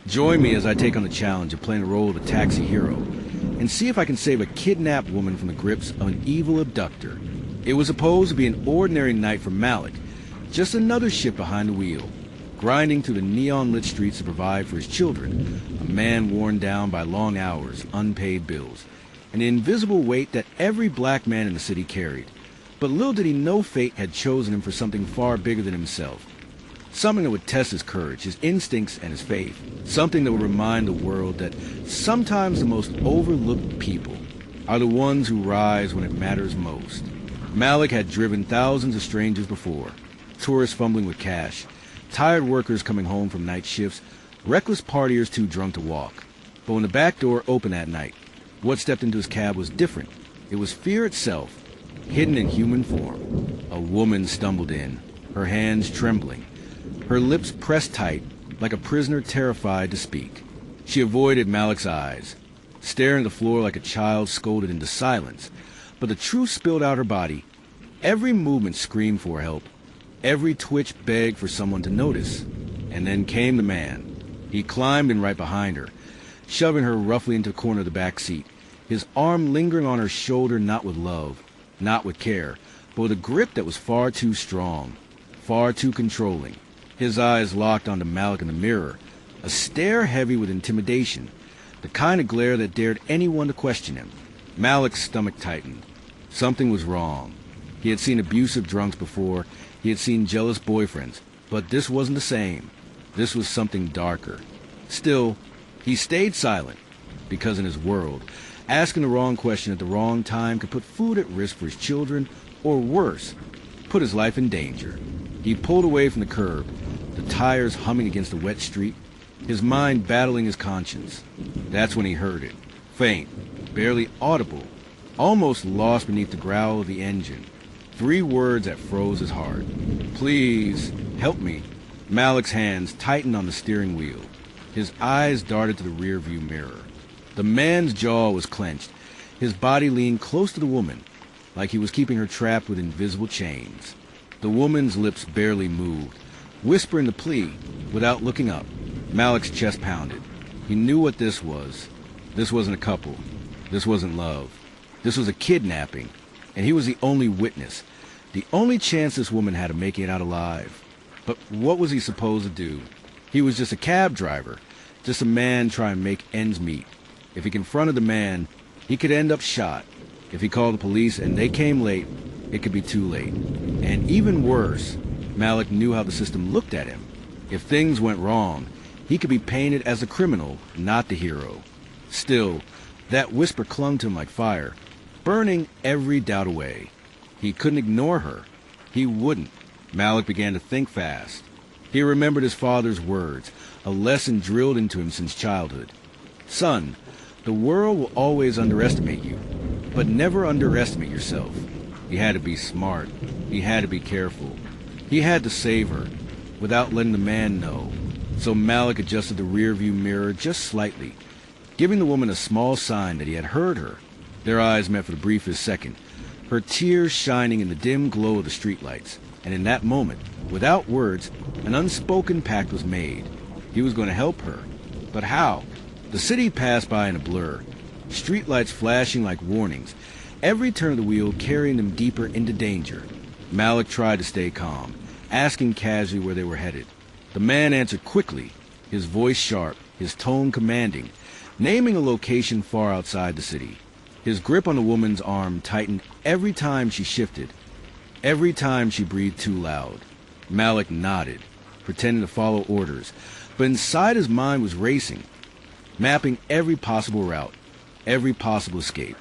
Join me as I take on the challenge of playing the role of a taxi hero and see if I can save a kidnapped woman from the grips of an evil abductor. It was supposed to be an ordinary night for Malik, just another ship behind the wheel, grinding through the neon-lit streets to provide for his children, a man worn down by long hours, unpaid bills, and the invisible weight that every black man in the city carried. But little did he know fate had chosen him for something far bigger than himself. Something that would test his courage, his instincts, and his faith. Something that would remind the world that sometimes the most overlooked people are the ones who rise when it matters most. Malik had driven thousands of strangers before, tourists fumbling with cash, tired workers coming home from night shifts, reckless partiers too drunk to walk. But when the back door opened that night, what stepped into his cab was different. It was fear itself, hidden in human form. A woman stumbled in, her hands trembling, her lips pressed tight, like a prisoner terrified to speak. She avoided Malik's eyes, staring at the floor like a child scolded into silence. But the truth spilled out her body. Every movement screamed for help. Every twitch begged for someone to notice. And then came the man. He climbed in right behind her, shoving her roughly into the corner of the back seat, his arm lingering on her shoulder, not with love, not with care, but with a grip that was far too strong, far too controlling. His eyes locked onto Malik in the mirror, a stare heavy with intimidation, the kind of glare that dared anyone to question him. Malik's stomach tightened. Something was wrong. He had seen abusive drunks before, he had seen jealous boyfriends, but this wasn't the same. This was something darker. Still, he stayed silent, because in his world, asking the wrong question at the wrong time could put food at risk for his children, or worse, put his life in danger. He pulled away from the curb, the tires humming against the wet street, his mind battling his conscience. That's when he heard it, faint, barely audible, almost lost beneath the growl of the engine. 3 words that froze his heart. Please, help me. Malik's hands tightened on the steering wheel. His eyes darted to the rearview mirror. The man's jaw was clenched. His body leaned close to the woman, like he was keeping her trapped with invisible chains. The woman's lips barely moved, whispering the plea without looking up. Malik's chest pounded. He knew what this was. This wasn't a couple. This wasn't love. This was a kidnapping, and he was the only witness, the only chance this woman had of making it out alive. But what was he supposed to do? He was just a cab driver, just a man trying to make ends meet. If he confronted the man, he could end up shot. If he called the police and they came late, it could be too late. And even worse, Malik knew how the system looked at him. If things went wrong, he could be painted as the criminal, not the hero. Still, that whisper clung to him like fire, burning every doubt away. He couldn't ignore her. He wouldn't. Malik began to think fast. He remembered his father's words, a lesson drilled into him since childhood. Son, the world will always underestimate you, but never underestimate yourself. He had to be smart. He had to be careful. He had to save her, without letting the man know. So Malik adjusted the rearview mirror just slightly, giving the woman a small sign that he had heard her. Their eyes met for the briefest second, her tears shining in the dim glow of the streetlights. And in that moment, without words, an unspoken pact was made. He was going to help her. But how? The city passed by in a blur, streetlights flashing like warnings, every turn of the wheel carrying them deeper into danger. Malik tried to stay calm, asking casually where they were headed. The man answered quickly, his voice sharp, his tone commanding, naming a location far outside the city. His grip on the woman's arm tightened every time she shifted, every time she breathed too loud. Malik nodded, pretending to follow orders, but inside his mind was racing, mapping every possible route, every possible escape.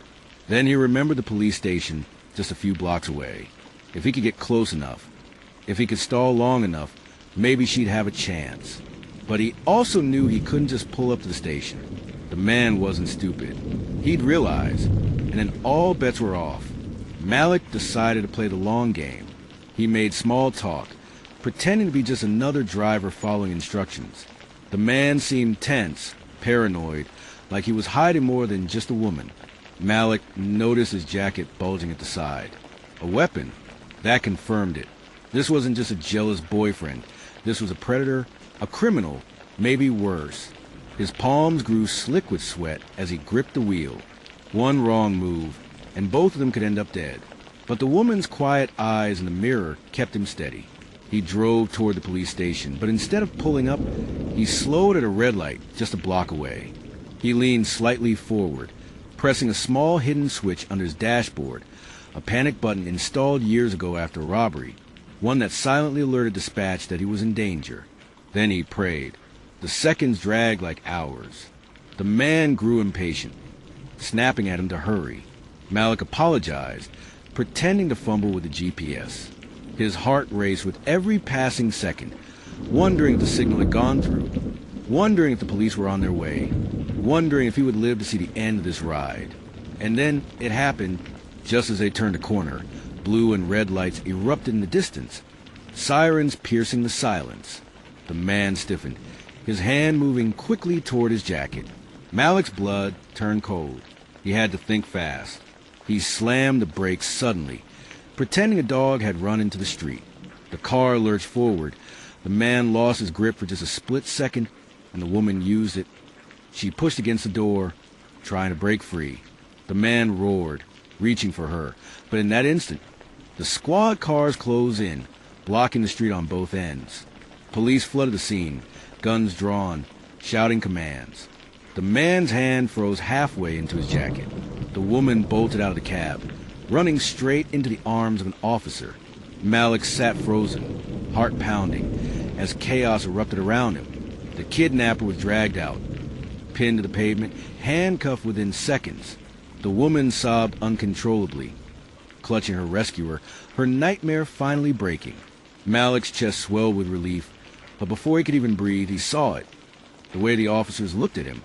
Then he remembered the police station just a few blocks away. If he could get close enough, if he could stall long enough, maybe she'd have a chance. But he also knew he couldn't just pull up to the station. The man wasn't stupid. He'd realize, and then all bets were off. Malik decided to play the long game. He made small talk, pretending to be just another driver following instructions. The man seemed tense, paranoid, like he was hiding more than just a woman. Malik noticed his jacket bulging at the side. A weapon? That confirmed it. This wasn't just a jealous boyfriend. This was a predator, a criminal, maybe worse. His palms grew slick with sweat as he gripped the wheel. One wrong move, and both of them could end up dead. But the woman's quiet eyes in the mirror kept him steady. He drove toward the police station, but instead of pulling up, he slowed at a red light just a block away. He leaned slightly forward, pressing a small hidden switch under his dashboard, a panic button installed years ago after a robbery, one that silently alerted dispatch that he was in danger. Then he prayed. The seconds dragged like hours. The man grew impatient, snapping at him to hurry. Malik apologized, pretending to fumble with the GPS. His heart raced with every passing second, wondering if the signal had gone through, wondering if the police were on their way, wondering if he would live to see the end of this ride. And then it happened just as they turned a corner. Blue and red lights erupted in the distance, sirens piercing the silence. The man stiffened, his hand moving quickly toward his jacket. Malik's blood turned cold. He had to think fast. He slammed the brakes suddenly, pretending a dog had run into the street. The car lurched forward. The man lost his grip for just a split second, and the woman used it. She pushed against the door, trying to break free. The man roared, reaching for her, but in that instant, the squad cars closed in, blocking the street on both ends. Police flooded the scene, guns drawn, shouting commands. The man's hand froze halfway into his jacket. The woman bolted out of the cab, running straight into the arms of an officer. Malik sat frozen, heart pounding, as chaos erupted around him. The kidnapper was dragged out, pinned to the pavement, handcuffed within seconds. The woman sobbed uncontrollably, clutching her rescuer, her nightmare finally breaking. Malik's chest swelled with relief, but before he could even breathe, he saw it. The way the officers looked at him,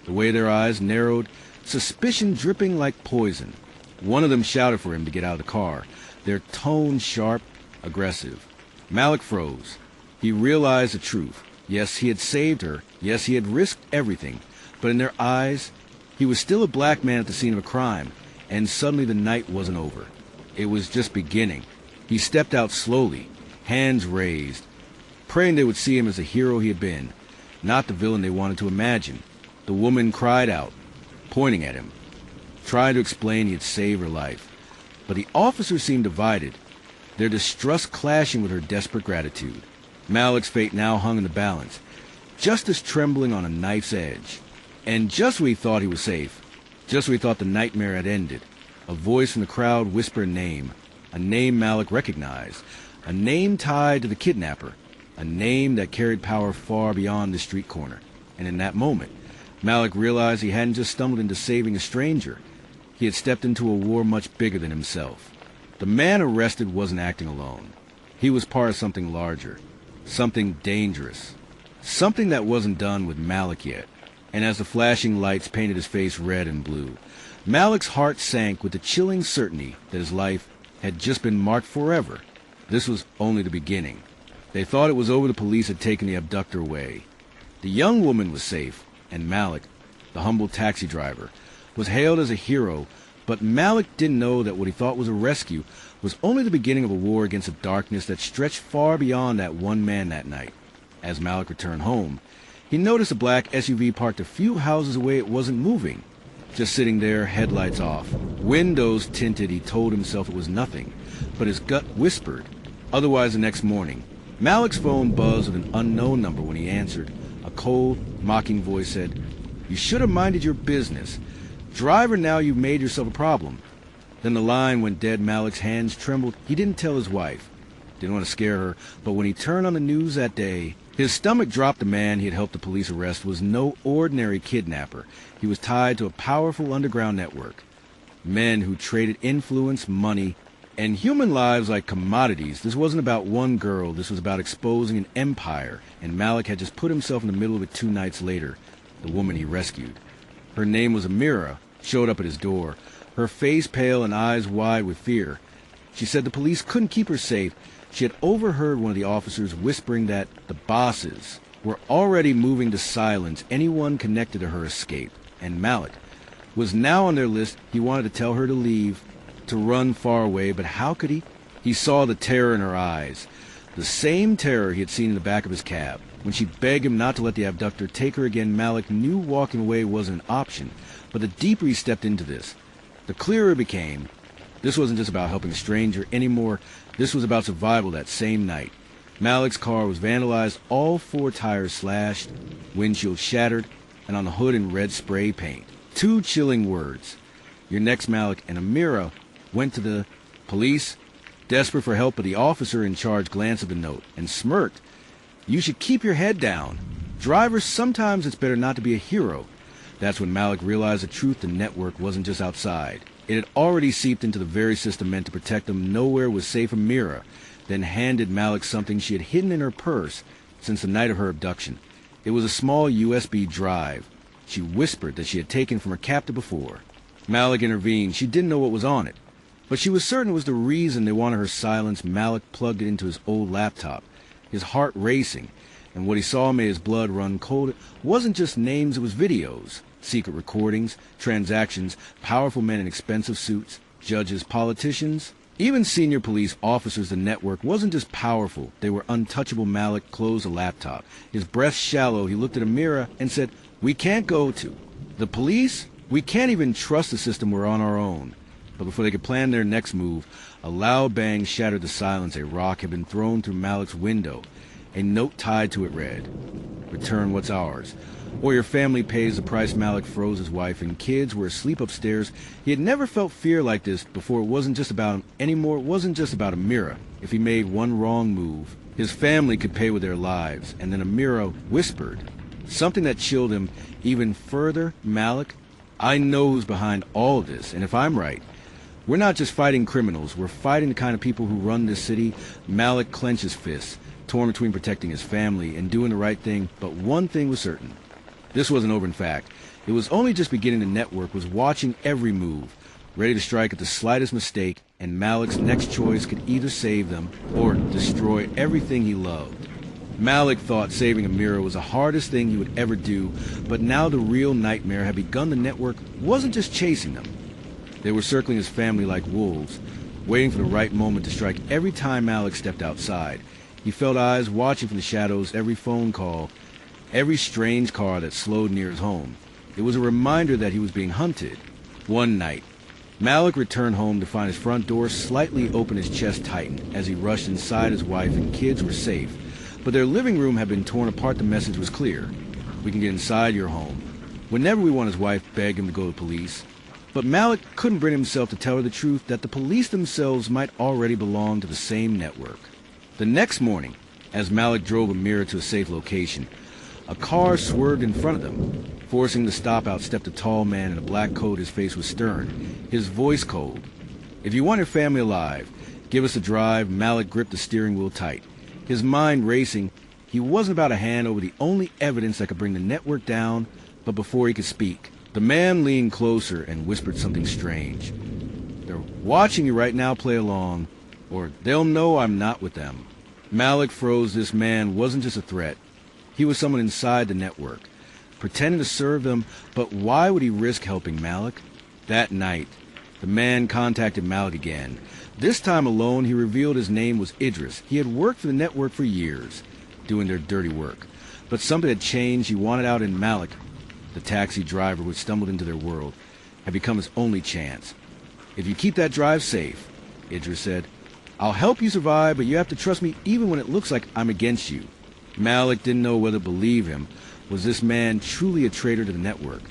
the way their eyes narrowed, suspicion dripping like poison. One of them shouted for him to get out of the car, their tone sharp, aggressive. Malik froze. He realized the truth. Yes, he had saved her. Yes, he had risked everything. But in their eyes, he was still a black man at the scene of a crime, and suddenly the night wasn't over. It was just beginning. He stepped out slowly, hands raised, praying they would see him as the hero he had been, not the villain they wanted to imagine. The woman cried out, pointing at him, trying to explain he had saved her life. But the officers seemed divided, their distrust clashing with her desperate gratitude. Malik's fate now hung in the balance, justice trembling on a knife's edge. And just when he thought he was safe, just when he thought the nightmare had ended, a voice from the crowd whispered a name Malik recognized, a name tied to the kidnapper, a name that carried power far beyond the street corner. And in that moment, Malik realized he hadn't just stumbled into saving a stranger. He had stepped into a war much bigger than himself. The man arrested wasn't acting alone. He was part of something larger, something dangerous, something that wasn't done with Malik yet. And as the flashing lights painted his face red and blue, Malik's heart sank with the chilling certainty that his life had just been marked forever. This was only the beginning. They thought it was over. The police had taken the abductor away. The young woman was safe, and Malik, the humble taxi driver, was hailed as a hero, but Malik didn't know that what he thought was a rescue was only the beginning of a war against a darkness that stretched far beyond that one man that night. As Malik returned home, he noticed a black SUV parked a few houses away. It wasn't moving, just sitting there, headlights off. Windows tinted. He told himself it was nothing, but his gut whispered. Otherwise, the next morning, Malik's phone buzzed with an unknown number. When he answered, a cold, mocking voice said, "You should have minded your business. Driver, now you've made yourself a problem." Then the line went dead. Malik's hands trembled. He didn't tell his wife. Didn't want to scare her, but when he turned on the news that day, his stomach dropped. The man he had helped the police arrest was no ordinary kidnapper. He was tied to a powerful underground network. Men who traded influence, money, and human lives like commodities. This wasn't about one girl. This was about exposing an empire, and Malik had just put himself in the middle of it 2 nights later. The woman he rescued. Her name was Amira, showed up at his door, her face pale and eyes wide with fear. She said the police couldn't keep her safe. She had overheard one of the officers whispering that the bosses were already moving to silence anyone connected to her escape, and Malik was now on their list. He wanted to tell her to leave, to run far away, but how could he? He saw the terror in her eyes, the same terror he had seen in the back of his cab. When she begged him not to let the abductor take her again, Malik knew walking away wasn't an option. But the deeper he stepped into this, the clearer it became. This wasn't just about helping a stranger anymore. This was about survival that same night. Malik's car was vandalized, all 4 tires slashed, windshield shattered, and on the hood in red spray paint. 2 chilling words. Your next Malik and Amira went to the police, desperate for help, but the officer in charge glanced at the note and smirked. You should keep your head down. Drivers, sometimes it's better not to be a hero. That's when Malik realized the truth. The network wasn't just outside. It had already seeped into the very system meant to protect them. Nowhere was safe. Amira then handed Malik something she had hidden in her purse since the night of her abduction. It was a small USB drive she whispered that she had taken from her captor before. Malik intervened. She didn't know what was on it, but she was certain it was the reason they wanted her silenced. Malik plugged it into his old laptop, his heart racing, and what he saw made his blood run cold. It wasn't just names, it was videos, secret recordings, transactions, powerful men in expensive suits, judges, politicians, even senior police officers. The network wasn't just powerful, they were untouchable. Malik closed the laptop. His breath shallow, he looked at Amira and said, "We can't go to the police. We can't even trust the system. We're on our own." But before they could plan their next move, a loud bang shattered the silence. A rock had been thrown through Malik's window. A note tied to it read, "Return what's ours, or your family pays the price." Malik froze. His wife and kids were asleep upstairs. He had never felt fear like this before. It wasn't just about him anymore. It wasn't just about Amira. If he made one wrong move, his family could pay with their lives. And then Amira whispered something that chilled him even further. "Malik, I know who's behind all of this, and if I'm right, we're not just fighting criminals, we're fighting the kind of people who run this city." Malik clenched his fists, torn between protecting his family and doing the right thing. But one thing was certain. This wasn't over. In fact, it was only just beginning. The network was watching every move, ready to strike at the slightest mistake, and Malik's next choice could either save them or destroy everything he loved. Malik thought saving Amira was the hardest thing he would ever do, but now the real nightmare had begun. The network wasn't just chasing them. They were circling his family like wolves, waiting for the right moment to strike. Every time Malik stepped outside, he felt eyes watching from the shadows. Every phone call, every strange car that slowed near his home. It was a reminder that he was being hunted. One night, Malik returned home to find his front door slightly open. His chest tightened. As he rushed inside, his wife and kids were safe, but their living room had been torn apart. The message was clear. "We can get inside your home whenever we want." His wife begged him to go to the police, but Malik couldn't bring himself to tell her the truth, that the police themselves might already belong to the same network. The next morning, as Malik drove Amira to a safe location, a car swerved in front of them. Forcing the stop, out stepped a tall man in a black coat. His face was stern, his voice cold. "If you want your family alive, give us a drive." Malik gripped the steering wheel tight, his mind racing. He wasn't about to hand over the only evidence that could bring the network down. But before he could speak, the man leaned closer and whispered something strange. "They're watching you right now. Play along, or they'll know I'm not with them." Malik froze. This man wasn't just a threat. He was someone inside the network, pretending to serve them. But why would he risk helping Malik? That night, the man contacted Malik again. This time alone. He revealed his name was Idris. He had worked for the network for years, doing their dirty work. But something had changed. He wanted out, and Malik, the taxi driver who stumbled into their world, had become his only chance. "If you keep that drive safe," Idris said, "I'll help you survive, but you have to trust me even when it looks like I'm against you." Malik didn't know whether to believe him. Was this man truly a traitor to the network,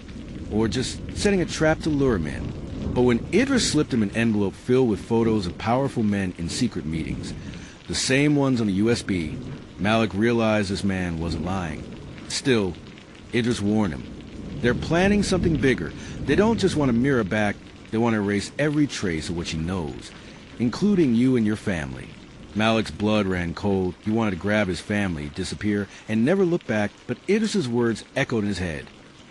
or just setting a trap to lure him in? But when Idris slipped him an envelope filled with photos of powerful men in secret meetings, the same ones on the USB, Malik realized this man wasn't lying. Still, Idris warned him. They're planning something bigger. They don't just want Amira back, they want to erase every trace of what she knows, including you and your family. Malik's blood ran cold. He wanted to grab his family, disappear, and never look back, but Idris's words echoed in his head.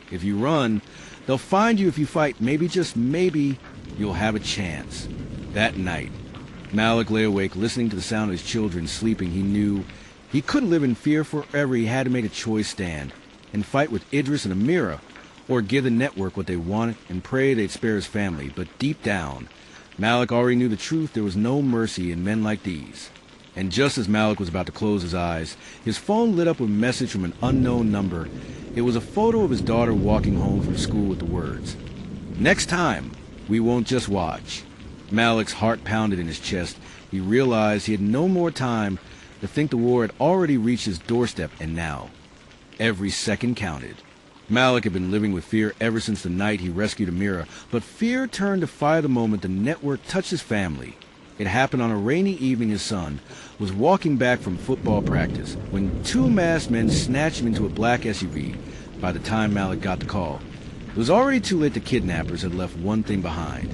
"If you run, they'll find you. If you fight, maybe, just maybe, you'll have a chance." That night, Malik lay awake, listening to the sound of his children sleeping. He knew he couldn't live in fear forever. He had to make a choice: stand and fight with Idris and Amira, or give the network what they wanted and pray they'd spare his family. But deep down, Malik already knew the truth. There was no mercy in men like these. And just as Malik was about to close his eyes, his phone lit up with a message from an unknown number. It was a photo of his daughter walking home from school with the words, "Next time, we won't just watch." Malik's heart pounded in his chest. He realized he had no more time to think the war had already reached his doorstep, and now every second counted. Malik had been living with fear ever since the night he rescued Amira, but fear turned to fire the moment the network touched his family. It happened on a rainy evening. His son was walking back from football practice when two masked men snatched him into a black SUV. By the time Malik got the call, it was already too late. The kidnappers had left one thing behind: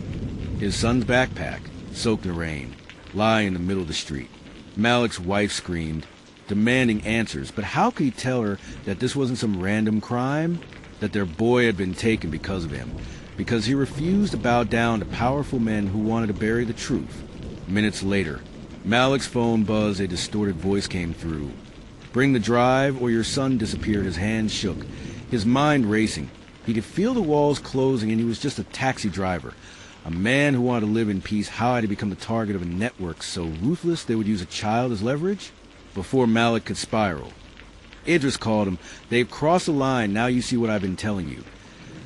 his son's backpack, soaked in the rain, lying in the middle of the street. Malik's wife screamed, demanding answers, but how could he tell her that this wasn't some random crime? That their boy had been taken because of him, because he refused to bow down to powerful men who wanted to bury the truth. Minutes later, Malik's phone buzzed. A distorted voice came through. "Bring the drive or your son disappeared." His hands shook, his mind racing. He could feel the walls closing, and he was just a taxi driver. A man who wanted to live in peace. How had he become the target of a network so ruthless they would use a child as leverage? Before Malik could spiral, Idris called him. "They've crossed the line. Now you see what I've been telling you.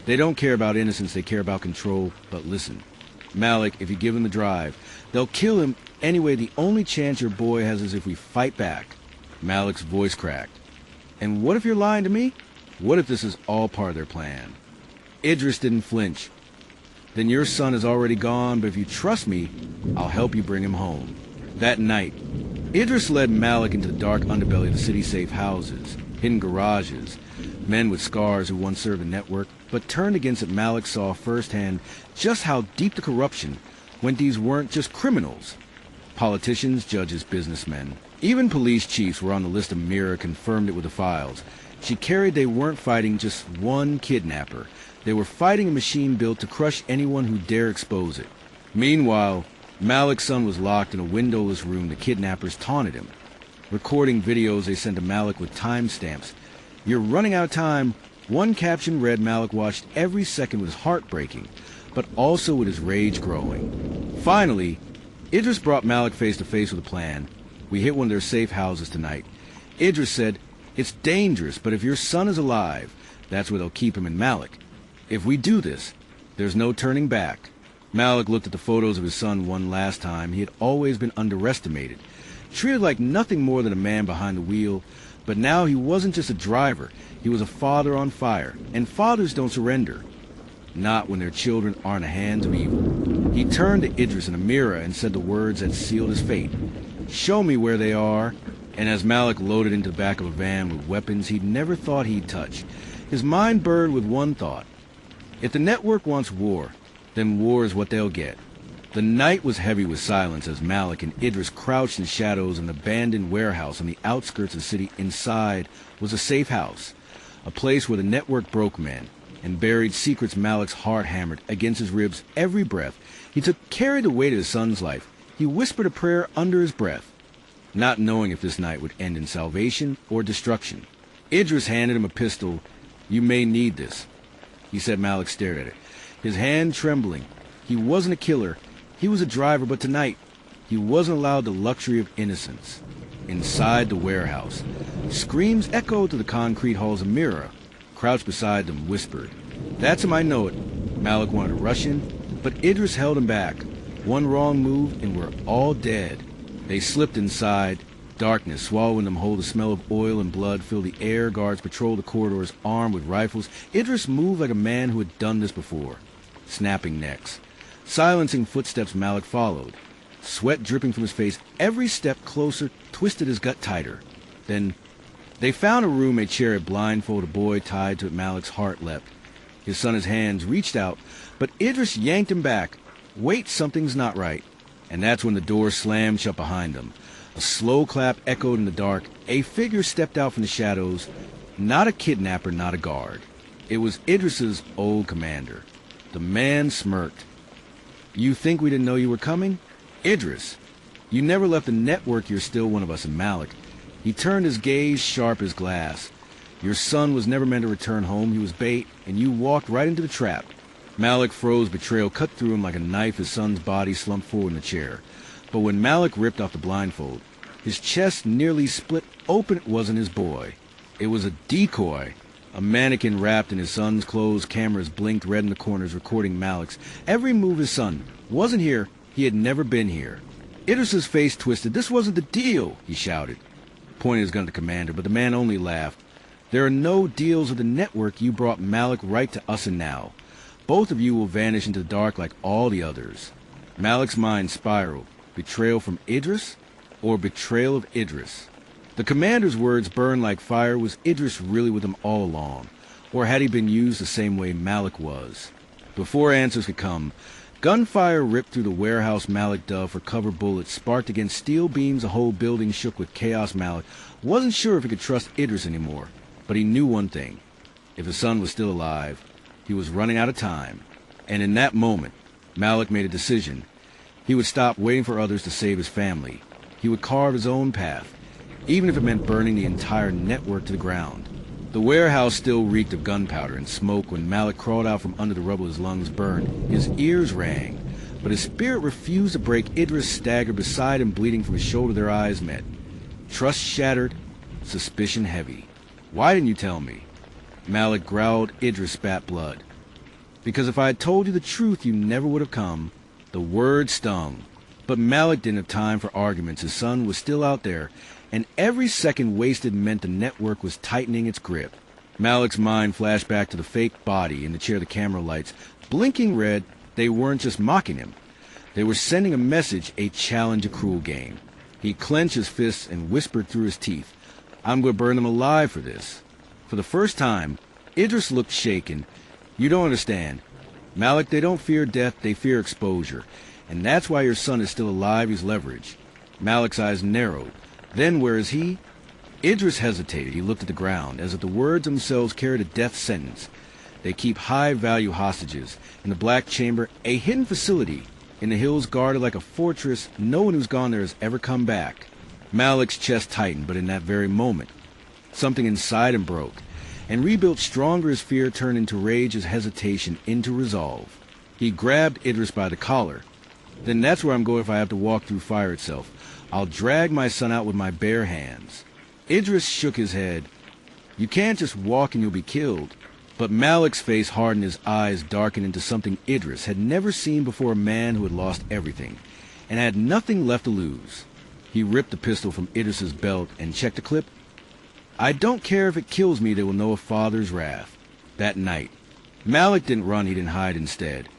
They don't care about innocence, they care about control. But listen, Malik, if you give them the drive, they'll kill him anyway. The only chance your boy has is if we fight back." Malik's voice cracked. "And what if you're lying to me? What if this is all part of their plan?" Idris didn't flinch. "Then your son is already gone, but if you trust me, I'll help you bring him home." That night, Idris led Malik into the dark underbelly of the city's safe houses, hidden garages, men with scars who once served the network, but turned against it. Malik saw firsthand just how deep the corruption went. These weren't just criminals. Politicians, judges, businessmen, even police chiefs were on the list. Amira confirmed it with the files. She carried they weren't fighting just one kidnapper. They were fighting a machine built to crush anyone who dare expose it. Meanwhile, Malik's son was locked in a windowless room. The kidnappers taunted him, recording videos they sent to Malik with timestamps. "You're running out of time." One caption read. Malik watched every second with his heart breaking, but also with his rage growing. Finally, Idris brought Malik face to face with a plan. "We hit one of their safe houses tonight." Idris said, "It's dangerous, but if your son is alive, that's where they'll keep him." And Malik, "If we do this, there's no turning back." Malik looked at the photos of his son one last time. He had always been underestimated, treated like nothing more than a man behind the wheel. But now he wasn't just a driver. He was a father on fire. And fathers don't surrender. Not when their children are in the hands of evil. He turned to Idris and Amira and said the words that sealed his fate. "Show me where they are." And as Malik loaded into the back of a van with weapons he'd never thought he'd touch, his mind burned with one thought: if the network wants war, then war is what they'll get. The night was heavy with silence as Malik and Idris crouched in shadows in an abandoned warehouse on the outskirts of the city. Inside was a safe house, a place where the network broke men and buried secrets. Malik's heart hammered against his ribs. Every breath he took carried the weight of his son's life. He whispered a prayer under his breath, not knowing if this night would end in salvation or destruction. Idris handed him a pistol. "You may need this," he said. Malik stared at it, his hand trembling. He wasn't a killer. He was a driver, but tonight, he wasn't allowed the luxury of innocence. Inside the warehouse, screams echoed to the concrete halls. Amira, crouched beside them, whispered, "That's him, I know it." Malik wanted to rush in, but Idris held him back. One wrong move and we're all dead. They slipped inside. Darkness swallowing them whole. The smell of oil and blood filled the air. Guards patrolled the corridors, armed with rifles. Idris moved like a man who had done this before, snapping necks, silencing footsteps. Malik followed, sweat dripping from his face. Every step closer twisted his gut tighter. Then they found a room, a chair, a blindfold, a boy tied to it. Malik's heart leapt. His son, his hands reached out, but Idris yanked him back. "Wait, something's not right." And that's when the door slammed shut behind them. A slow clap echoed in the dark. A figure stepped out from the shadows. Not a kidnapper, not a guard. It was Idris's old commander. The man smirked. "You think we didn't know you were coming? Idris, you never left the network. You're still one of us." And Malik, he turned his gaze sharp as glass. "Your son was never meant to return home. He was bait, and you walked right into the trap." Malik froze. Betrayal cut through him like a knife. His son's body slumped forward in the chair. But when Malik ripped off the blindfold, His chest nearly split open. It wasn't his boy. It was a decoy. A mannequin wrapped in his son's clothes. Cameras blinked red in the corners, recording Malik's every move. His son wasn't here. He had never been here. Idris's face twisted. "This wasn't the deal," he shouted, pointing his gun at the commander, but the man only laughed. "There are no deals with the network. You brought Malik right to us, and now both of you will vanish into the dark like all the others." Malik's mind spiraled. Betrayal from Idris, or betrayal of Idris? The commander's words burned like fire. Was Idris really with him all along? Or had he been used the same way Malik was? Before answers could come, gunfire ripped through the warehouse. Malik dove for cover. Bullets sparked against steel beams. The whole building shook with chaos. Malik wasn't sure if he could trust Idris anymore, but he knew one thing. If his son was still alive, he was running out of time. And in that moment, Malik made a decision. He would stop waiting for others to save his family. He would carve his own path, even if it meant burning the entire network to the ground. The warehouse still reeked of gunpowder and smoke when Malik crawled out from under the rubble. His lungs burned. His ears rang. But his spirit refused to break. Idris staggered beside him, bleeding from his shoulder. Their eyes met. Trust shattered, suspicion heavy. "Why didn't you tell me?" Malik growled. Idris spat blood. "Because if I had told you the truth, you never would have come." The word stung. But Malik didn't have time for arguments. His son was still out there, and every second wasted meant the network was tightening its grip. Malik's mind flashed back to the fake body in the chair, the camera lights blinking red. They weren't just mocking him. They were sending a message, a challenge, a cruel game. He clenched his fists and whispered through his teeth, "I'm going to burn them alive for this." For the first time, Idris looked shaken. "You don't understand. Malik, they don't fear death, they fear exposure. And that's why your son is still alive. He's leverage." Malik's eyes narrowed. "Then where is he?" Idris hesitated. He looked at the ground, as if the words themselves carried a death sentence. "They keep high-value hostages in the Black Chamber, a hidden facility in the hills guarded like a fortress. No one who's gone there has ever come back." Malik's chest tightened, but in that very moment, something inside him broke and rebuilt stronger. His fear turned into rage, his hesitation into resolve. He grabbed Idris by the collar. "Then that's where I'm going if I have to walk through fire itself. I'll drag my son out with my bare hands." Idris shook his head. "You can't just walk and you'll be killed." But Malik's face hardened, his eyes darkened into something Idris had never seen before, a man who had lost everything and had nothing left to lose. He ripped the pistol from Idris's belt and checked the clip. "I don't care if it kills me, they will know a father's wrath." That night, Malik didn't run, he didn't hide. Instead,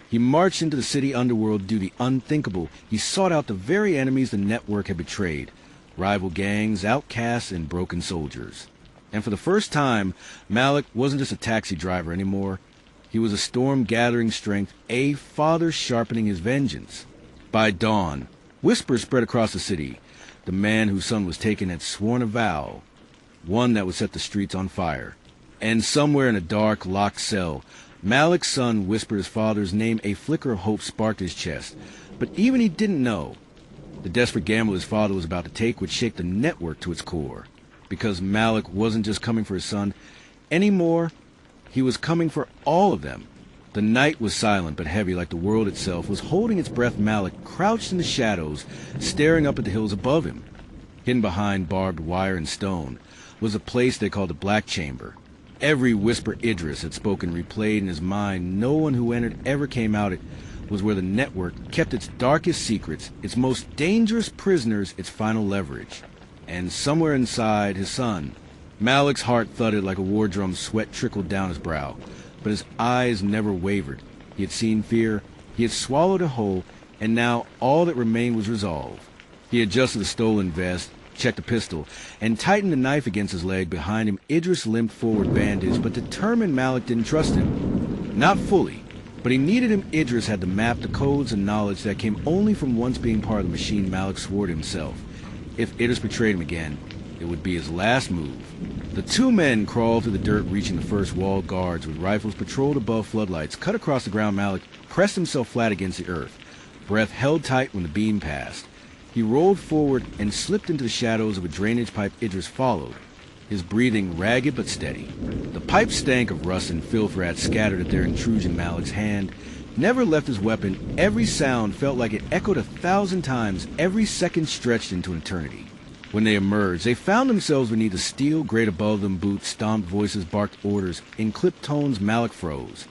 he marched into the city underworld to do the unthinkable. He sought out the very enemies the network had betrayed: rival gangs, outcasts, and broken soldiers. And for the first time, Malik wasn't just a taxi driver anymore. He was a storm gathering strength, a father sharpening his vengeance. By dawn, whispers spread across the city. The man whose son was taken had sworn a vow, one that would set the streets on fire. And somewhere in a dark, locked cell, Malik's son whispered his father's name. A flicker of hope sparked his chest. But even he didn't know, the desperate gamble his father was about to take would shake the network to its core. Because Malik wasn't just coming for his son anymore, he was coming for all of them. The night was silent but heavy, like the world itself was holding its breath. Malik crouched in the shadows, staring up at the hills above him. Hidden behind barbed wire and stone was a place they called the Black Chamber. Every whisper Idris had spoken replayed in his mind. No one who entered ever came out. It was where the network kept its darkest secrets, its most dangerous prisoners, its final leverage. And somewhere inside, his son. Malik's heart thudded like a war drum. Sweat trickled down his brow, but his eyes never wavered. He had seen fear, he had swallowed it whole, and now all that remained was resolve. He adjusted the stolen vest, checked the pistol, and tightened the knife against his leg. Behind him, Idris limped forward, bandaged, but determined. Malik didn't trust him. Not fully, but he needed him. Idris had the map, the codes, and knowledge that came only from once being part of the machine. Malik swore to himself, if Idris betrayed him again, it would be his last move. The two men crawled through the dirt, reaching the first wall. Guards with rifles patrolled above. Floodlights cut across the ground. Malik pressed himself flat against the earth, breath held tight when the beam passed. He rolled forward and slipped into the shadows of a drainage pipe. Idris followed, his breathing ragged but steady. The pipe stank of rust and filth rats scattered at their intrusion. Malik's hand never left his weapon. Every sound felt like it echoed 1,000 times. Every second stretched into an eternity. When they emerged, they found themselves beneath a steel grate above them. Boots stomped, voices barked orders. In clipped tones, Malik froze.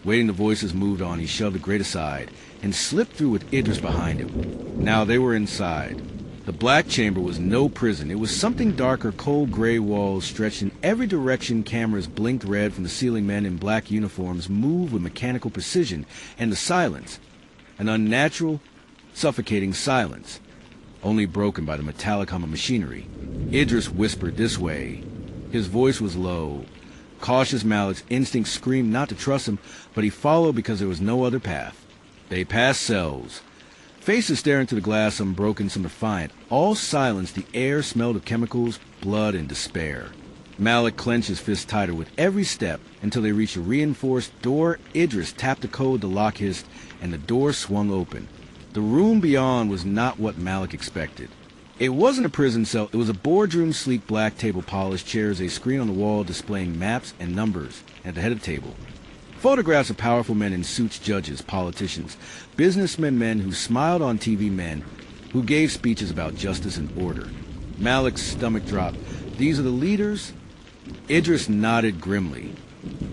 Waiting the voices moved on, he shoved the grate aside and slipped through with Idris behind him. Now they were inside. The black chamber was no prison. It was something darker. Cold gray walls stretched in every direction. Cameras blinked red from the ceiling. Men in black uniforms moved with mechanical precision. And the silence, an unnatural, suffocating silence, only broken by the metallic hum of machinery. Idris whispered, "This way." His voice was low. Cautious Malik's instinct screamed not to trust him, but he followed because there was no other path. They passed cells. Faces staring through the glass, some broken, some defiant. All silenced, the air smelled of chemicals, blood, and despair. Malik clenched his fist tighter with every step until they reached a reinforced door. Idris tapped the code, the lock hissed, and the door swung open. The room beyond was not what Malik expected. It wasn't a prison cell. It was a boardroom, sleek black table, polished chairs, a screen on the wall displaying maps and numbers. At the head of the table, photographs of powerful men in suits, judges, politicians, businessmen, men who smiled on TV, men who gave speeches about justice and order. Malik's stomach dropped. These are the leaders? Idris nodded grimly.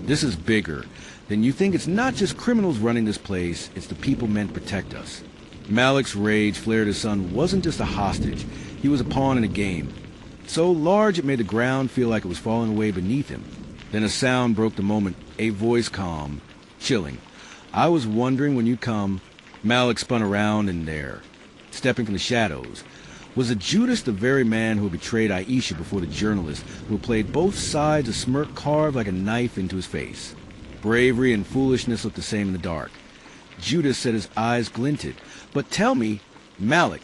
This is bigger. Then you think it's not just criminals running this place, it's the people meant to protect us. Malik's rage flared. His son wasn't just a hostage. He was a pawn in a game. So large it made the ground feel like it was falling away beneath him. Then a sound broke the moment, a voice calm, chilling. "I was wondering when you'd come." Malik spun around and there, stepping from the shadows, was it Judas, the very man who had betrayed Aisha before the journalist, who had played both sides, a smirk carved like a knife into his face. Bravery and foolishness looked the same in the dark. Judas said, his eyes glinted. "But tell me, Malik,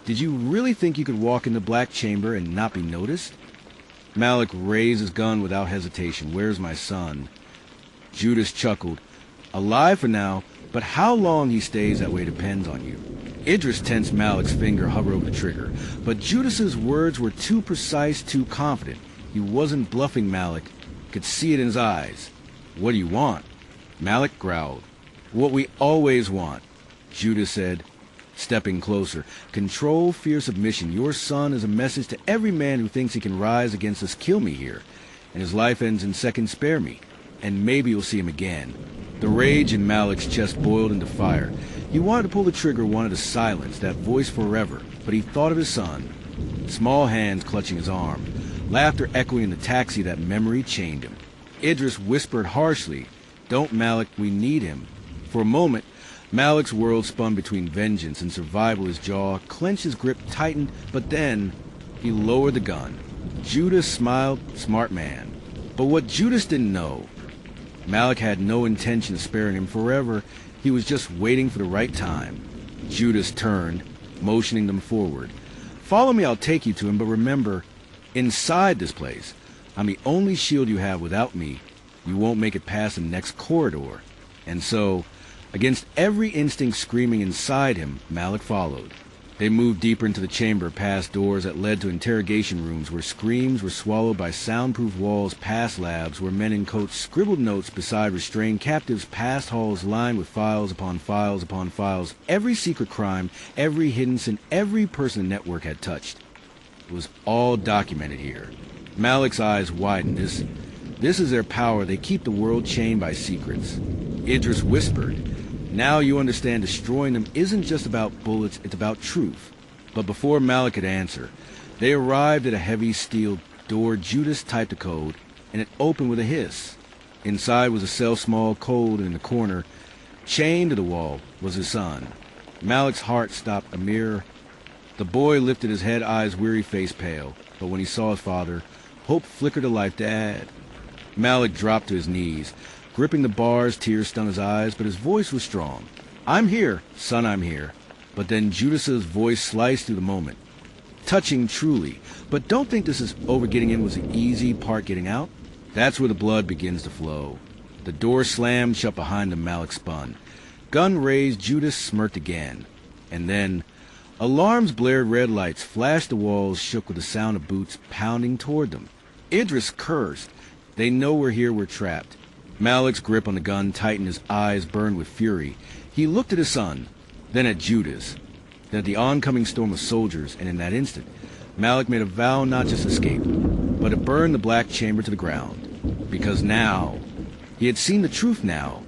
did you really think you could walk in the black chamber and not be noticed?" Malik raised his gun without hesitation. "Where's my son?" Judas chuckled. "Alive for now, but how long he stays that way depends on you." Idris tensed. Malik's finger hovered over the trigger, but Judas's words were too precise, too confident. He wasn't bluffing. Malik could see it in his eyes. "What do you want?" Malik growled. "What we always want," Judas said, stepping closer. "Control, fear, submission. Your son is a message to every man who thinks he can rise against us. Kill me here, and his life ends in seconds. Spare me, and maybe you'll see him again." The rage in Malik's chest boiled into fire. He wanted to pull the trigger, wanted to silence that voice forever, but he thought of his son. Small hands clutching his arm, laughter echoing in the taxi. That memory chained him. Idris whispered harshly, "Don't, Malik, we need him." For a moment, Malik's world spun between vengeance and survival. His jaw clenched, his grip tightened, but then he lowered the gun. Judas smiled. Smart man. But what Judas didn't know, Malik had no intention of sparing him forever. He was just waiting for the right time. Judas turned, motioning them forward. "Follow me, I'll take you to him, but remember, inside this place, I'm the only shield you have. Without me, you won't make it past the next corridor." And so, against every instinct screaming inside him, Malik followed. They moved deeper into the chamber, past doors that led to interrogation rooms where screams were swallowed by soundproof walls, past labs where men in coats scribbled notes beside restrained captives, past halls lined with files upon files upon files. Every secret crime, every hidden sin, every person the network had touched. It was all documented here. Malik's eyes widened. This is their power. They keep the world chained by secrets. Idris whispered, "Now you understand destroying them isn't just about bullets, it's about truth." But before Malik could answer, they arrived at a heavy steel door. Judas typed the code, and it opened with a hiss. Inside was a cell, small, cold, and in the corner, chained to the wall, was his son. Malik's heart stopped. Amir. The boy lifted his head, eyes weary, face pale. But when he saw his father, hope flickered to life. "Dad." Malik dropped to his knees. Gripping the bars, tears stung his eyes, but his voice was strong. "I'm here, son, I'm here." But then Judas's voice sliced through the moment. Touching, truly. "But don't think this is over. Getting in was the easy part. Getting out, that's where the blood begins to flow." The door slammed shut behind him. Malik spun. Gun raised. Judas smirked again. And then alarms blared, red lights flashed, the walls shook with the sound of boots pounding toward them. Idris cursed. "They know we're here, we're trapped." Malik's grip on the gun tightened, his eyes burned with fury. He looked at his son, then at Judas, then at the oncoming storm of soldiers, and in that instant, Malik made a vow not just to escape, but to burn the black chamber to the ground. Because now, he had seen the truth now.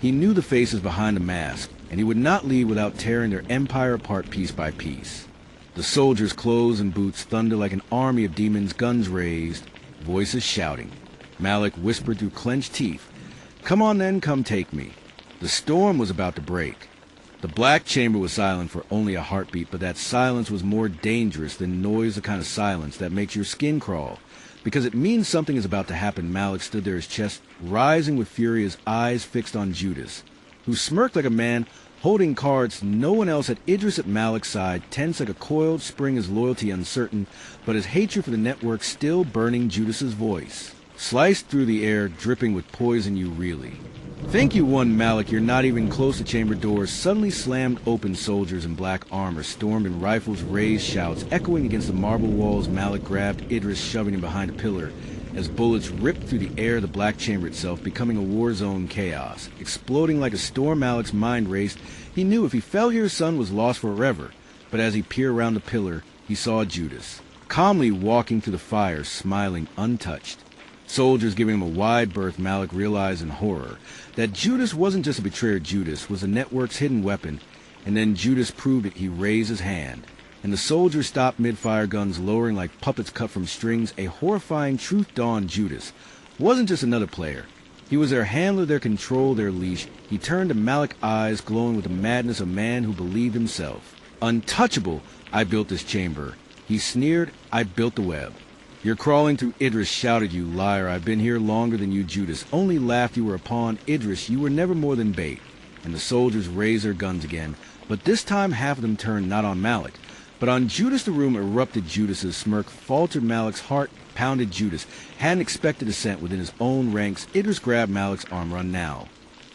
He knew the faces behind the mask, and he would not leave without tearing their empire apart piece by piece. The soldiers' clothes and boots thundered like an army of demons, guns raised, voices shouting. Malik whispered through clenched teeth, "Come on then, come take me." The storm was about to break. The black chamber was silent for only a heartbeat, but that silence was more dangerous than noise, the kind of silence that makes your skin crawl. Because it means something is about to happen. Malik stood there, his chest rising with fury, his eyes fixed on Judas, who smirked like a man holding cards. No one else had Idris at Malik's side, tense like a coiled spring, his loyalty uncertain, but his hatred for the network still burning. Judas's voice sliced through the air, dripping with poison. "You really think you won, Malik? You're not even close." The chamber doors suddenly slammed open. Soldiers in black armor stormed, and rifles raised, shouts echoing against the marble walls. Malik grabbed Idris, shoving him behind a pillar. As bullets ripped through the air, the black chamber itself becoming a war zone, chaos exploding like a storm. Malik's mind raced. He knew if he fell here, his son was lost forever. But as he peered around the pillar, he saw Judas, calmly walking through the fire, smiling untouched. Soldiers giving him a wide berth. Malik realized in horror that Judas wasn't just a betrayer. Judas was the network's hidden weapon. And then Judas proved it. He raised his hand, and the soldiers stopped mid-fire, guns lowering like puppets cut from strings. A horrifying truth dawned. Judas wasn't just another player. He was their handler, their control, their leash. He turned to Malik, eyes glowing with the madness of a man who believed himself untouchable. "I built this chamber," he sneered. "I built the web." "You're crawling through." Idris shouted. "You liar. I've been here longer than you." Judas only laughed. "You were a pawn." "Idris, you were never more than bait." And the soldiers raised their guns again, but this time half of them turned not on Malik, but on Judas. The room erupted. Judas's smirk faltered. Malik's heart pounded. Judas hadn't expected dissent within his own ranks. Idris grabbed Malik's arm. "Run now,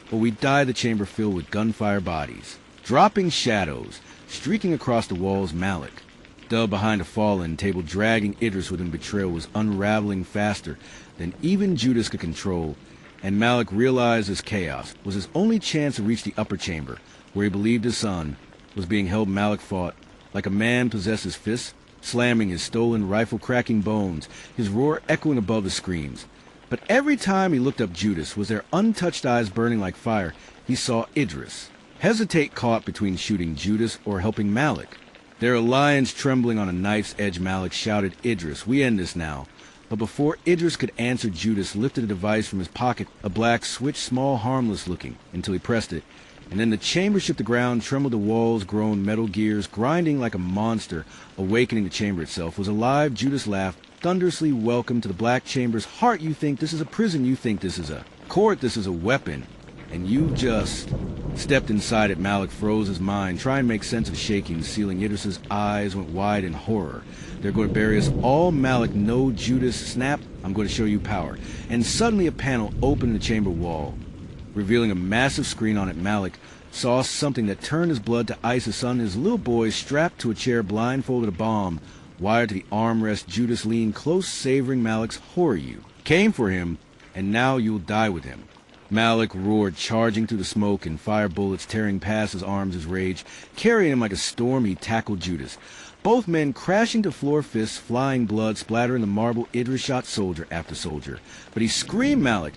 or we die." The chamber filled with gunfire, bodies, dropping shadows, streaking across the walls. Malik, dubbed behind a fallen table, dragging Idris within betrayal, was unraveling faster than even Judas could control. And Malik realized this chaos was his only chance to reach the upper chamber, where he believed his son was being held. Malik fought like a man possessed, his fists slamming, his stolen rifle cracking bones, his roar echoing above the screams. But every time he looked up, Judas was there, untouched eyes burning like fire. He saw Idris hesitate, caught between shooting Judas or helping Malik. Their alliance trembling on a knife's edge. Malik shouted, "Idris, we end this now." But before Idris could answer, Judas lifted a device from his pocket, a black switch, small, harmless looking, until he pressed it. And then the chamber shook the ground, trembled the walls, groaned metal gears, grinding like a monster. Awakening, the chamber itself was alive. Judas laughed thunderously. "Welcome to the black chamber's heart. You think this is a prison. You think this is a court. This is a weapon. And you just stepped inside it." Malik froze his mind, trying to make sense of the shaking ceiling. Idris's eyes went wide in horror. "They're going to bury us all." Malik, "No." Judas snapped, "I'm going to show you power." And suddenly a panel opened in the chamber wall, revealing a massive screen on it. Malik saw something that turned his blood to ice. His son, his little boy, strapped to a chair, blindfolded, a bomb wired to the armrest. Judas leaned close, savoring Malik's horror. "You came for him, and now you'll die with him." Malik roared, charging through the smoke and fire, bullets tearing past his arms. His rage carrying him like a storm. He tackled Judas, both men crashing to floor, fists flying, blood splattering the marble. Idris shot soldier after soldier, but he screamed, "Malik,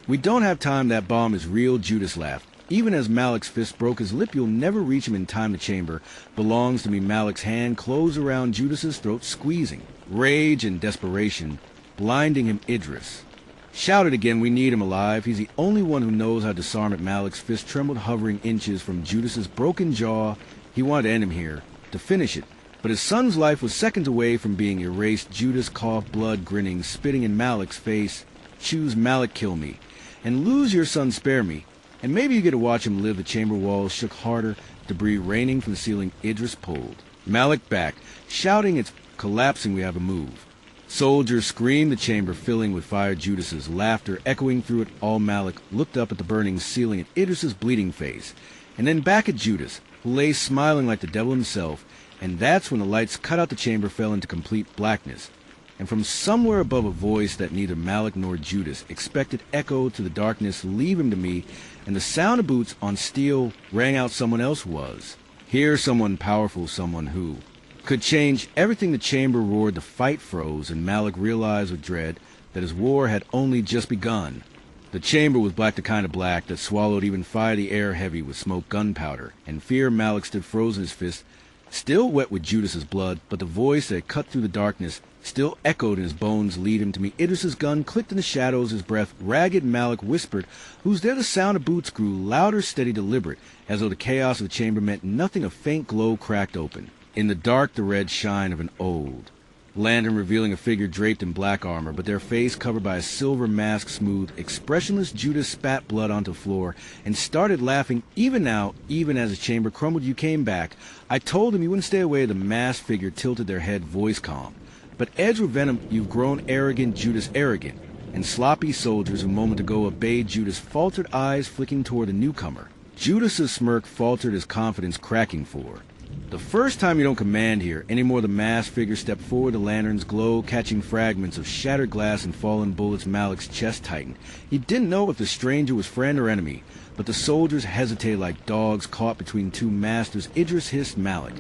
we don't have time. That bomb is real." Judas laughed. Even as Malik's fist broke his lip, "You'll never reach him in time. The chamber belongs to me." Malik's hand closed around Judas's throat, squeezing. Rage and desperation blinding him. Idris shouted again, "We need him alive. He's the only one who knows how to disarm it." Malik's fist trembled, hovering inches from Judas's broken jaw. He wanted to end him here, to finish it. But his son's life was seconds away from being erased. Judas coughed, blood grinning, spitting in Malik's face. "Choose Malik, kill me, and lose your son, spare me. And maybe you get to watch him live." The chamber walls shook harder, debris raining from the ceiling. Idris pulled Malik back, shouting, "It's collapsing. We have to move." Soldiers screamed, the chamber filling with fire. Judas's laughter echoing through it all. Malik looked up at the burning ceiling, at Idris's bleeding face, and then back at Judas, who lay smiling like the devil himself. And that's when the lights cut out. The chamber fell into complete blackness. And from somewhere above, a voice that neither Malik nor Judas expected echoed to the darkness, "Leave him to me." And the sound of boots on steel rang out. Someone else was here, someone powerful, someone who Could change everything. The chamber roared, the fight froze, and Malik realized with dread that his war had only just begun. The chamber was black, the kind of black that swallowed even fire, the air heavy with smoke gunpowder. And fear, Malik stood frozen, his fist still wet with Judas's blood, but the voice that had cut through the darkness still echoed in his bones. Lead him to me. Idris's gun clicked in the shadows, his breath ragged. Malik whispered, "Who's there?" The sound of boots grew louder, steady, deliberate, as though the chaos of the chamber meant nothing. A faint glow cracked open. In the dark, the red shine of an old lantern revealing a figure draped in black armor, but their face covered by a silver mask. Smooth, expressionless, Judas spat blood onto the floor and started laughing. Even now, even as the chamber crumbled, "You came back. I told him you wouldn't stay away." The masked figure tilted their head, voice calm. "But edged with venom, you've grown arrogant, Judas, arrogant." And sloppy soldiers who a moment ago obeyed Judas faltered, eyes flicking toward the newcomer. Judas's smirk faltered, his confidence cracking for. "The first time you don't command here." Any more, the masked figure stepped forward, the lantern's glow catching fragments of shattered glass and fallen bullets. Malik's chest tightened. He didn't know if the stranger was friend or enemy, but the soldiers hesitated like dogs caught between two masters. Idris hissed, "Malik,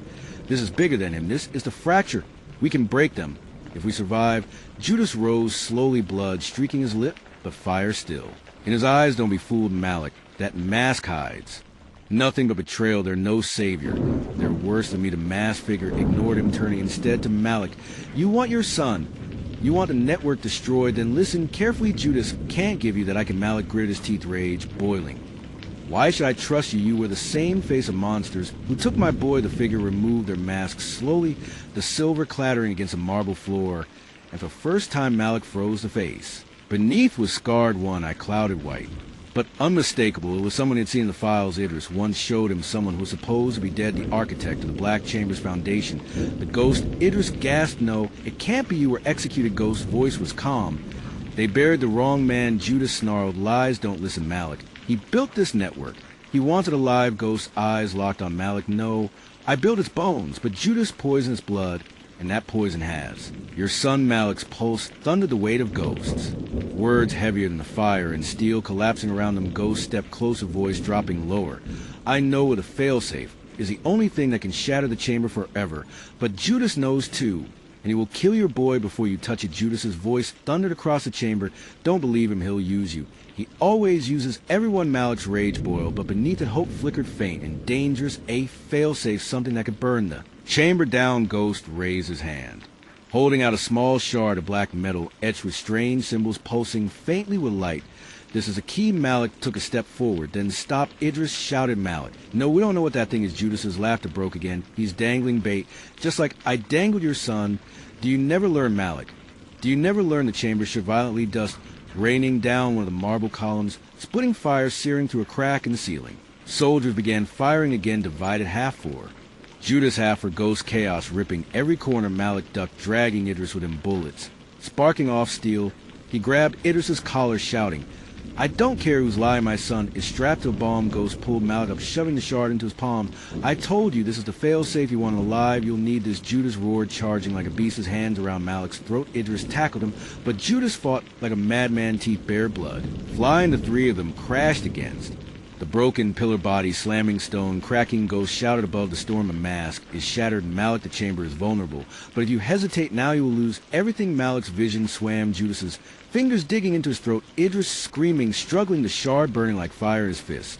this is bigger than him. This is the fracture. We can break them if we survive." Judas rose slowly, blood streaking his lip, but fire still. In his eyes, "Don't be fooled, Malik. That mask hides nothing but betrayal. They're no savior. They're worse than me." The masked figure ignored him, turning instead to Malik. "You want your son. You want the network destroyed. Then listen carefully. Judas can't give you that." I can. Malik gritted his teeth, rage boiling. "Why should I trust you? You were the same face of monsters who took my boy." The figure removed their masks slowly, the silver clattering against a marble floor, and for the first time Malik froze the face. Beneath was scarred one eye, clouded white, but unmistakable. It was someone he'd seen in the files. Idris once showed him someone who was supposed to be dead, the architect of the Black Chamber's foundation. The ghost. Idris gasped, "No, it can't be you were executed." Ghost's voice was calm. "They buried the wrong man." Judas snarled, "Lies don't listen, Malik. He built this network. He wanted alive." Ghost's eyes locked on Malik. "No, I built its bones, but Judas poisoned its blood, and that poison has. Your son Malik's pulse thundered the weight of ghosts. Words heavier than the fire and steel collapsing around them. Ghost stepped closer, voice dropping lower. "I know the failsafe is the only thing that can shatter the chamber forever, but Judas knows too, and he will kill your boy before you touch it." Judas's voice thundered across the chamber. "Don't believe him. He'll use you. He always uses everyone." Malik's rage boiled, but beneath it hope flickered faint and dangerous. A failsafe, something that could burn the chamber down. Ghost raised his hand, holding out a small shard of black metal etched with strange symbols pulsing faintly with light. "This is a key." Malik took a step forward, then stopped. Idris shouted, "Malik, no, we don't know what that thing is." Judas's laughter broke again. "He's dangling bait, just like I dangled your son. Do you never learn, Malik? Do you never learn the chamber shook violently, dust raining down one of the marble columns, splitting fire searing through a crack in the ceiling. Soldiers began firing again, divided half for Judas, half for Ghost. Chaos ripping every corner. Malik ducked, dragging Idris with him. Bullets sparking off steel. He grabbed Idris's collar, shouting, "I don't care who's lying. My son is strapped to a bomb." Ghost pulled Malik up, shoving the shard into his palm. "I told you, this is the fail-safe. You want him alive, you'll need this." Judas roared, charging like a beast, his hands around Malik's throat. Idris tackled him, but Judas fought like a madman, teeth bare, blood flying. The three of them crashed against the broken pillar body, slamming stone, cracking. Ghost shouted above the storm. "A mask is shattered. Malik, the chamber is vulnerable. But if you hesitate now, you will lose everything." Malik's vision swam, Judas's fingers digging into his throat. Idris screaming, struggling, the shard burning like fire in his fist.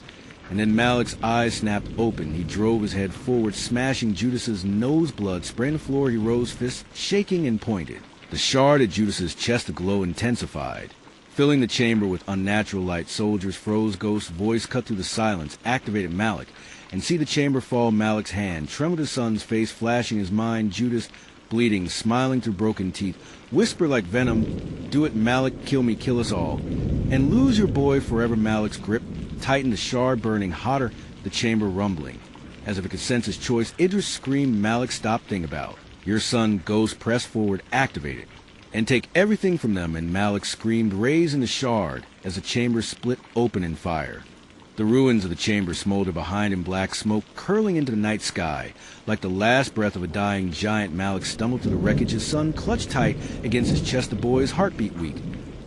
And then Malik's eyes snapped open. He drove his head forward, smashing Judas's nose. Blood spraying the floor. He rose, fists shaking, and pointed. The shard at Judas's chest aglow intensified, filling the chamber with unnatural light. Soldiers froze. Ghost's voice cut through the silence, activated Malik. And see the chamber fall. Malik's hand trembled, his son's face flashing, his mind. Judas, bleeding, smiling through broken teeth, whisper like venom, "Do it, Malik. Kill me. Kill us all. And lose your boy forever." Malik's grip tightened, the shard burning hotter, the chamber rumbling. As if it could sense his choice, Idris screamed, "Malik, stop. Think about your son." Ghost pressed forward, activated, and take everything from them. And Malik screamed, raising the shard as the chamber split open in fire. The ruins of the chamber smoldered behind him, black smoke curling into the night sky. Like the last breath of a dying giant, Malik stumbled through the wreckage, his son clutched tight against his chest, the boy's heartbeat weak.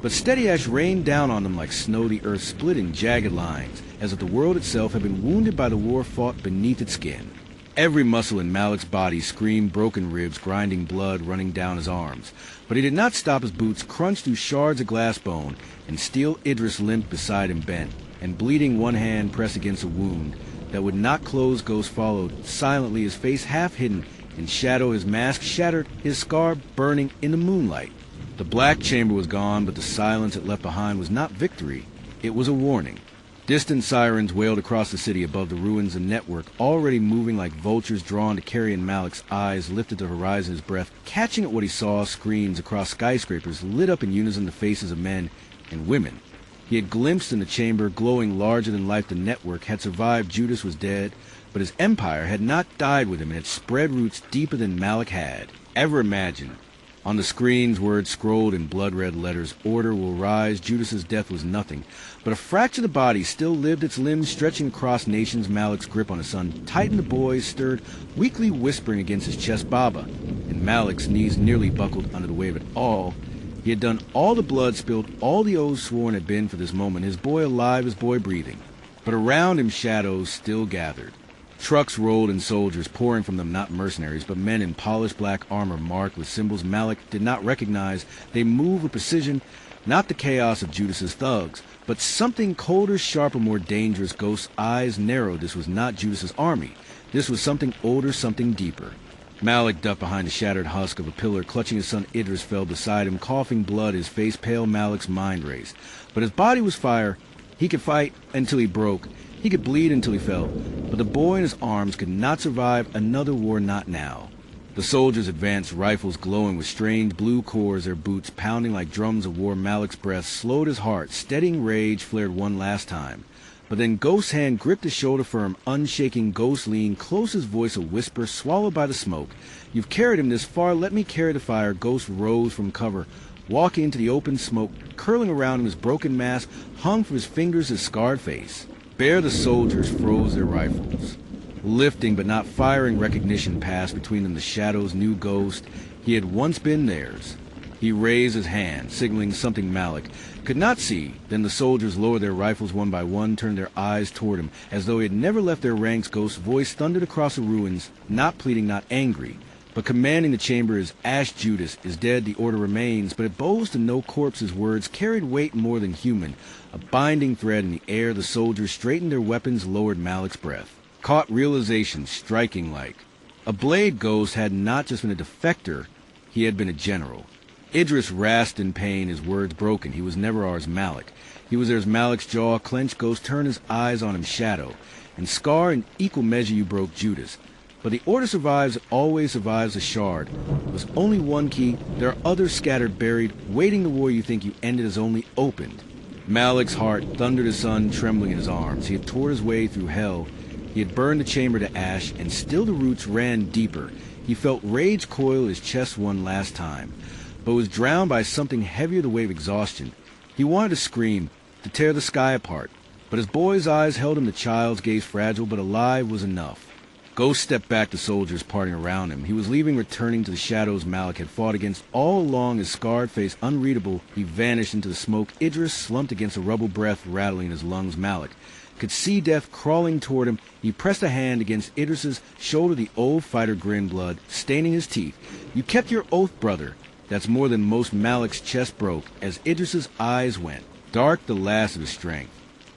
But steady ash rained down on them like snow, the earth split in jagged lines, as if the world itself had been wounded by the war fought beneath its skin. Every muscle in Malik's body screamed, broken ribs, grinding blood running down his arms. But he did not stop. His boots crunched through shards of glass bone, and still Idris limped beside him bent, and bleeding, one hand pressed against a wound that would not close. Ghost followed, silently, his face half hidden in shadow, his mask shattered, his scar burning in the moonlight. The black chamber was gone, but the silence it left behind was not victory. It was a warning. Distant sirens wailed across the city above the ruins. And network, already moving like vultures drawn to carry in Malik's eyes, lifted to the horizon, his breath catching at what he saw. Screens across skyscrapers lit up in unison the faces of men and women he had glimpsed in the chamber, glowing larger than life. The network had survived. Judas was dead, but his empire had not died with him, and had spread roots deeper than Malik had ever imagined. On the screens, words scrolled in blood-red letters. Order will rise. Judas's death was nothing, but a fraction of the body still lived, its limbs stretching across nations. Malik's grip on his son tightened. The boy stirred, weakly whispering against his chest, Baba, and Malik's knees nearly buckled under the weight of it all. He had done all the blood spilled, all the oaths sworn had been for this moment, his boy alive, his boy breathing. But around him shadows still gathered. Trucks rolled and soldiers pouring from them, not mercenaries, but men in polished black armor marked with symbols Malik did not recognize. They moved with precision, not the chaos of Judas's thugs, but something colder, sharper, more dangerous. Ghost's eyes narrowed. This was not Judas's army. This was something older, something deeper. Malik ducked behind the shattered husk of a pillar. Clutching his son, Idris fell beside him, coughing blood, his face pale. Malik's mind raced. But his body was fire. He could fight until he broke. He could bleed until he fell. But the boy in his arms could not survive another war, not now. The soldiers advanced, rifles glowing with strange blue cores, their boots pounding like drums of war. Malik's breath slowed his heart. Steadying rage flared one last time. But then Ghost's hand gripped his shoulder firm, unshaking. Ghost leaned close, his voice a whisper, swallowed by the smoke. You've carried him this far, let me carry the fire. Ghost rose from cover, walking into the open smoke. Curling around him, his broken mask hung from his fingers, his scarred face. Bare, the soldiers froze their rifles. Lifting but not firing, recognition passed between them. The shadows knew Ghost. He had once been theirs. He raised his hand, signaling something Malik could not see. Then the soldiers lowered their rifles one by one, turned their eyes toward him, as though he had never left their ranks. Ghost's voice thundered across the ruins, not pleading, not angry, but commanding the chamber. Is Ash Judas is dead, the order remains, but it bows to no corpse. His words carried weight more than human, a binding thread in the air. The soldiers straightened their weapons, lowered. Malik's breath caught realization striking like a blade. Ghost had not just been a defector, he had been a general. Idris rasped in pain, his words broken. He was never ours, Malik. He was theirs. Malik's jaw clenched. Ghost turned his eyes on him, shadow. And scar, in equal measure you broke Judas. But the order survives, always survives. A shard was only one key. There are others scattered, buried, waiting. The war you think you ended has only opened. Malik's heart thundered, his son trembling in his arms. He had tore his way through hell. He had burned the chamber to ash, and still the roots ran deeper. He felt rage coil his chest one last time, but was drowned by something heavier, the wave of exhaustion. He wanted to scream, to tear the sky apart, but his boy's eyes held him. The child's gaze, fragile but alive, was enough. Ghost stepped back, the soldiers parting around him. He was leaving, returning to the shadows Malik had fought against all along. His scarred face unreadable, he vanished into the smoke. Idris slumped against a rubble, breath rattling in his lungs. Malik could see death crawling toward him. He pressed a hand against Idris's shoulder. The old fighter grinned, blood staining his teeth. You kept your oath, brother. That's more than most. Malik's chest broke as Idris's eyes went dark, the last of his strength.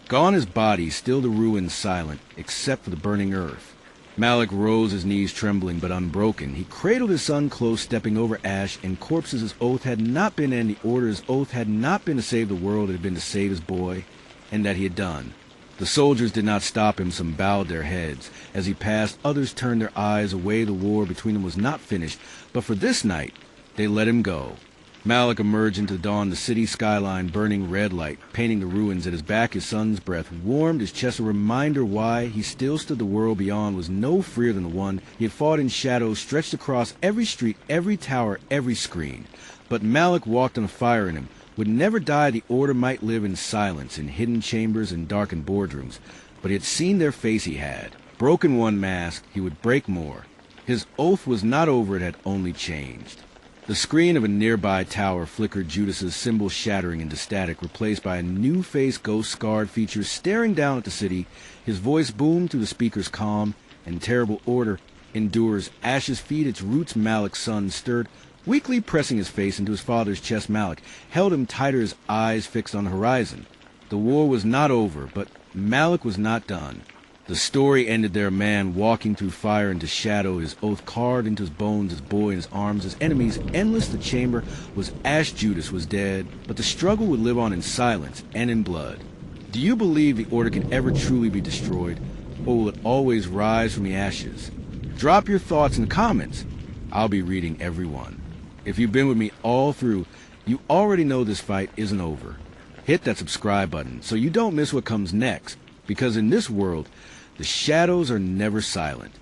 Gone his body, still the ruins silent, except for the burning earth. Malik rose, his knees trembling but unbroken. He cradled his son close, stepping over ash and corpses. His oath had not been to end the order. His oath had not been to save the world. It had been to save his boy, and that he had done. The soldiers did not stop him. Some bowed their heads. As he passed, others turned their eyes away. The war between them was not finished, but for this night, they let him go. Malik emerged into the dawn, the city skyline burning red light, painting the ruins. At his back, his son's breath warmed his chest, a reminder why he still stood. The world beyond was no freer than the one he had fought in shadows, stretched across every street, every tower, every screen. But Malik walked on a fire in him. Would never die. The order might live in silence, in hidden chambers and darkened boardrooms. But he had seen their face. He had broken one mask. He would break more. His oath was not over. It had only changed. The screen of a nearby tower flickered, Judas's symbol shattering into static, replaced by a new face. Ghost scarred features staring down at the city. His voice boomed through the speakers, calm and terrible order endures. Ashes feed its roots. Malik's son stirred, weakly pressing his face into his father's chest. Malik held him tighter, his eyes fixed on the horizon. The war was not over, but Malik was not done. The story ended there, a man walking through fire into shadow, his oath carved into his bones, his boy in his arms, his enemies endless. The chamber was ash. Judas was dead, but the struggle would live on in silence and in blood. Do you believe the order can ever truly be destroyed, or will it always rise from the ashes? Drop your thoughts in the comments. I'll be reading every one. If you've been with me all through, you already know this fight isn't over. Hit that subscribe button so you don't miss what comes next, because in this world, the shadows are never silent.